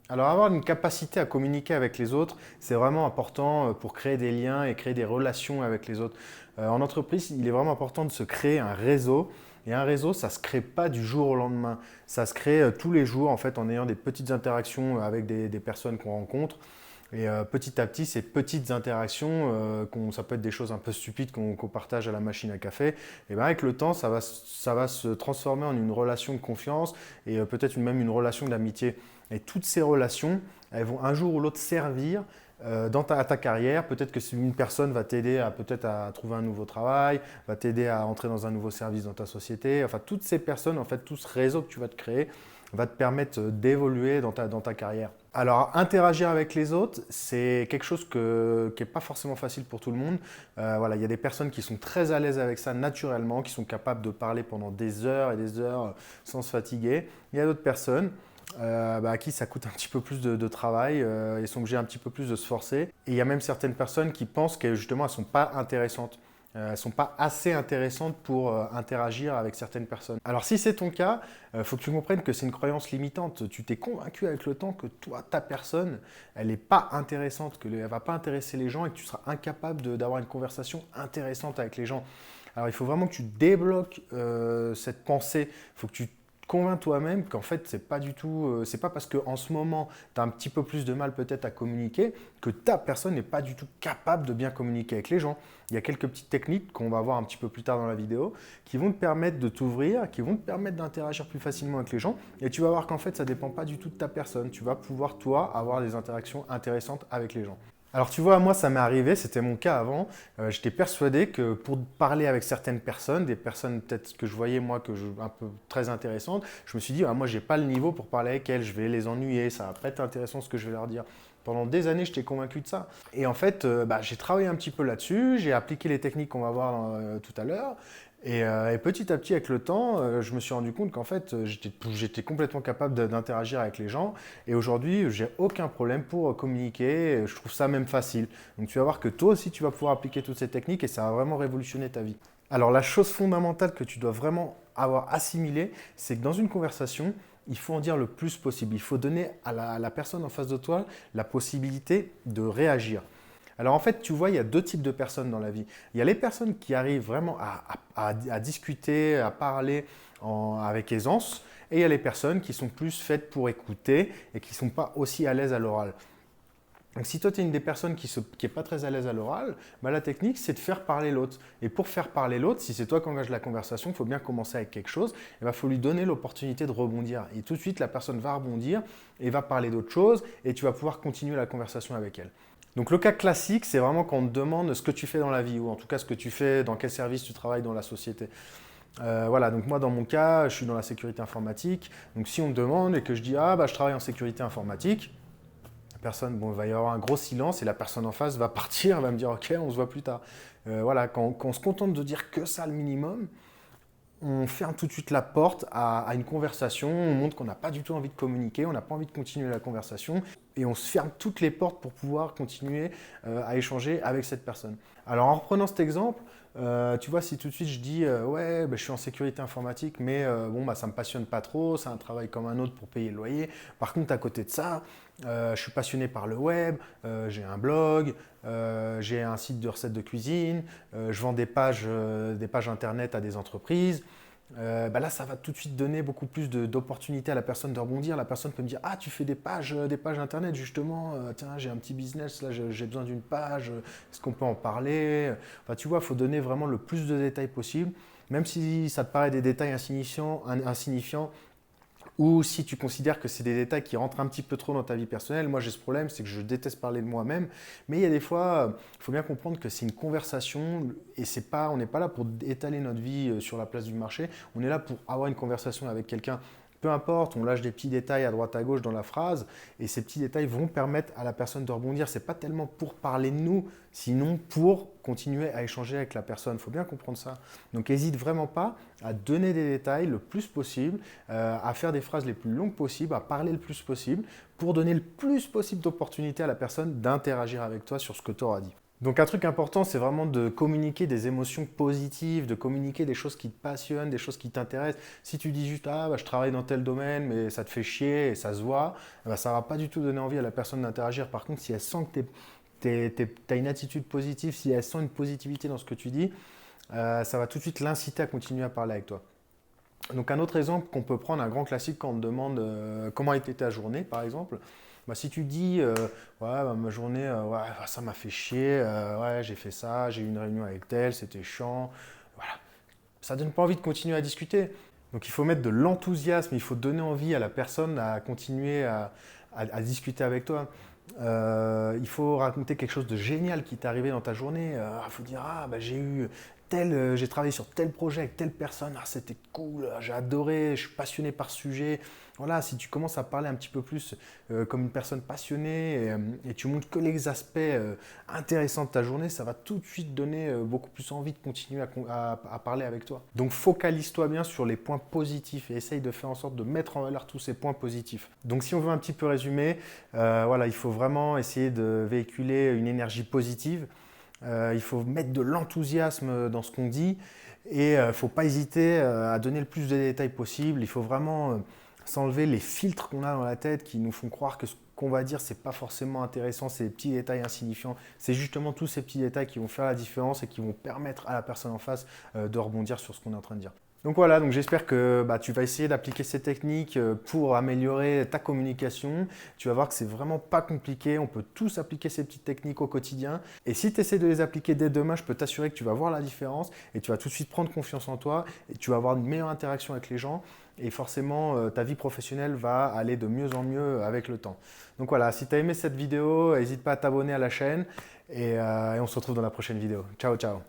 Alors avoir une capacité à communiquer avec les autres, c'est vraiment important pour créer des liens et créer des relations avec les autres. En entreprise, il est vraiment important de se créer un réseau. Et un réseau, ça ne se crée pas du jour au lendemain. Ça se crée tous les jours en fait en ayant des petites interactions avec des personnes qu'on rencontre. Et petit à petit, ces petites interactions, ça peut être des choses un peu stupides qu'on partage à la machine à café, et bien avec le temps, ça va se transformer en une relation de confiance et peut-être même une relation d'amitié. Et toutes ces relations, elles vont un jour ou l'autre servir à ta carrière. Peut-être que une personne va t'aider peut-être à trouver un nouveau travail, va t'aider à entrer dans un nouveau service dans ta société. Enfin, toutes ces personnes, en fait, tout ce réseau que tu vas te créer, va te permettre d'évoluer dans ta carrière. Alors, interagir avec les autres, c'est quelque chose qui n'est pas forcément facile pour tout le monde. Voilà, il y a des personnes qui sont très à l'aise avec ça naturellement, qui sont capables de parler pendant des heures et des heures sans se fatiguer. Il y a d'autres personnes à qui ça coûte un petit peu plus de travail et sont obligés un petit peu plus de se forcer. Et il y a même certaines personnes qui pensent que justement elles ne sont pas intéressantes. Elles ne sont pas assez intéressantes pour interagir avec certaines personnes. Alors si c'est ton cas, il faut que tu comprennes que c'est une croyance limitante. Tu t'es convaincu avec le temps que toi, ta personne, elle n'est pas intéressante, qu'elle ne va pas intéresser les gens et que tu seras incapable d'avoir une conversation intéressante avec les gens. Alors il faut vraiment que tu débloques cette pensée. Il faut que tu convainc toi-même qu'en fait, c'est pas du tout, c'est pas parce qu'en ce moment, tu as un petit peu plus de mal peut-être à communiquer que ta personne n'est pas du tout capable de bien communiquer avec les gens. Il y a quelques petites techniques qu'on va voir un petit peu plus tard dans la vidéo qui vont te permettre de t'ouvrir, qui vont te permettre d'interagir plus facilement avec les gens et tu vas voir qu'en fait, ça dépend pas du tout de ta personne. Tu vas pouvoir, toi, avoir des interactions intéressantes avec les gens. Alors tu vois, moi ça m'est arrivé, c'était mon cas avant. J'étais persuadé que pour parler avec certaines personnes, des personnes peut-être que je voyais moi un peu très intéressantes, je me suis dit, ah, moi j'ai pas le niveau pour parler avec elles, je vais les ennuyer, ça va pas être intéressant ce que je vais leur dire. Pendant des années, j'étais convaincu de ça. Et en fait, j'ai travaillé un petit peu là-dessus, j'ai appliqué les techniques qu'on va voir tout à l'heure. Et petit à petit, avec le temps, je me suis rendu compte qu'en fait, j'étais complètement capable d'interagir avec les gens. Et aujourd'hui, j'ai aucun problème pour communiquer. Je trouve ça même facile. Donc tu vas voir que toi aussi, tu vas pouvoir appliquer toutes ces techniques et ça va vraiment révolutionner ta vie. Alors la chose fondamentale que tu dois vraiment avoir assimilée, c'est que dans une conversation, il faut en dire le plus possible. Il faut donner à la personne en face de toi la possibilité de réagir. Alors en fait, tu vois, il y a deux types de personnes dans la vie. Il y a les personnes qui arrivent vraiment à discuter, à parler avec aisance, et il y a les personnes qui sont plus faites pour écouter et qui ne sont pas aussi à l'aise à l'oral. Donc si toi, tu es une des personnes qui n'est pas très à l'aise à l'oral, bah, la technique, c'est de faire parler l'autre. Et pour faire parler l'autre, si c'est toi qui engages la conversation, il faut bien commencer avec quelque chose, il faut lui donner l'opportunité de rebondir. Et tout de suite, la personne va rebondir et va parler d'autre chose, et tu vas pouvoir continuer la conversation avec elle. Donc le cas classique, c'est vraiment quand on te demande ce que tu fais dans la vie, ou en tout cas ce que tu fais, dans quel service tu travailles dans la société. Voilà, donc moi dans mon cas, je suis dans la sécurité informatique. Donc si on me demande et que je dis ah bah je travaille en sécurité informatique, il va y avoir un gros silence et la personne en face va partir, va me dire ok, on se voit plus tard. Voilà, quand on se contente de dire que ça le minimum, on ferme tout de suite la porte à une conversation, on montre qu'on n'a pas du tout envie de communiquer, on n'a pas envie de continuer la conversation et on se ferme toutes les portes pour pouvoir continuer à échanger avec cette personne. Alors en reprenant cet exemple, tu vois, si tout de suite je dis ouais, je suis en sécurité informatique, mais ça ne me passionne pas trop, c'est un travail comme un autre pour payer le loyer. Par contre, à côté de ça, je suis passionné par le web, j'ai un blog, j'ai un site de recettes de cuisine, je vends des pages internet à des entreprises. Là, ça va tout de suite donner beaucoup plus d'opportunités à la personne de rebondir. La personne peut me dire ah, tu fais des pages internet justement, tiens, j'ai un petit business, là j'ai besoin d'une page, est-ce qu'on peut en parler? Enfin, tu vois, il faut donner vraiment le plus de détails possible, même si ça te paraît des détails insignifiants, ou si tu considères que c'est des détails qui rentrent un petit peu trop dans ta vie personnelle. Moi j'ai ce problème, c'est que je déteste parler de moi-même, mais il y a des fois, il faut bien comprendre que c'est une conversation et on n'est pas là pour étaler notre vie sur la place du marché, on est là pour avoir une conversation avec quelqu'un. Peu importe, on lâche des petits détails à droite à gauche dans la phrase et ces petits détails vont permettre à la personne de rebondir. Ce n'est pas tellement pour parler de nous, sinon pour continuer à échanger avec la personne. Il faut bien comprendre ça. Donc n'hésite vraiment pas à donner des détails le plus possible, à faire des phrases les plus longues possibles, à parler le plus possible pour donner le plus possible d'opportunités à la personne d'interagir avec toi sur ce que tu auras dit. Donc un truc important, c'est vraiment de communiquer des émotions positives, de communiquer des choses qui te passionnent, des choses qui t'intéressent. Si tu dis juste «Ah, bah, je travaille dans tel domaine, mais ça te fait chier et ça se voit», eh ben, ça ne va pas du tout donner envie à la personne d'interagir. Par contre, si elle sent que tu as une attitude positive, si elle sent une positivité dans ce que tu dis, ça va tout de suite l'inciter à continuer à parler avec toi. Donc un autre exemple qu'on peut prendre, un grand classique quand on te demande comment a été ta journée, par exemple. Bah, si tu dis ouais, bah, ma journée, ouais, bah, ça m'a fait chier, ouais, j'ai fait ça, j'ai eu une réunion avec tel, c'était chiant, voilà, ça donne pas envie de continuer à discuter. Donc il faut mettre de l'enthousiasme, il faut donner envie à la personne à continuer à discuter avec toi. Il faut raconter quelque chose de génial qui t'est arrivé dans ta journée. Il faut dire ah bah, j'ai travaillé sur tel projet avec telle personne, ah, c'était cool, j'ai adoré, je suis passionné par ce sujet. Voilà, si tu commences à parler un petit peu plus comme une personne passionnée et tu montres que les aspects intéressants de ta journée, ça va tout de suite donner beaucoup plus envie de continuer à parler avec toi. Donc focalise-toi bien sur les points positifs et essaye de faire en sorte de mettre en valeur tous ces points positifs. Donc si on veut un petit peu résumer, voilà, il faut vraiment essayer de véhiculer une énergie positive. Il faut mettre de l'enthousiasme dans ce qu'on dit et il ne faut pas hésiter à donner le plus de détails possible. Il faut vraiment s'enlever les filtres qu'on a dans la tête qui nous font croire que ce qu'on va dire, c'est pas forcément intéressant, c'est des petits détails insignifiants. C'est justement tous ces petits détails qui vont faire la différence et qui vont permettre à la personne en face de rebondir sur ce qu'on est en train de dire. Donc voilà, donc j'espère que bah, tu vas essayer d'appliquer ces techniques pour améliorer ta communication. Tu vas voir que c'est vraiment pas compliqué, on peut tous appliquer ces petites techniques au quotidien. Et si tu essaies de les appliquer dès demain, je peux t'assurer que tu vas voir la différence et tu vas tout de suite prendre confiance en toi et tu vas avoir une meilleure interaction avec les gens et forcément ta vie professionnelle va aller de mieux en mieux avec le temps. Donc voilà, si tu as aimé cette vidéo, n'hésite pas à t'abonner à la chaîne et on se retrouve dans la prochaine vidéo. Ciao, ciao!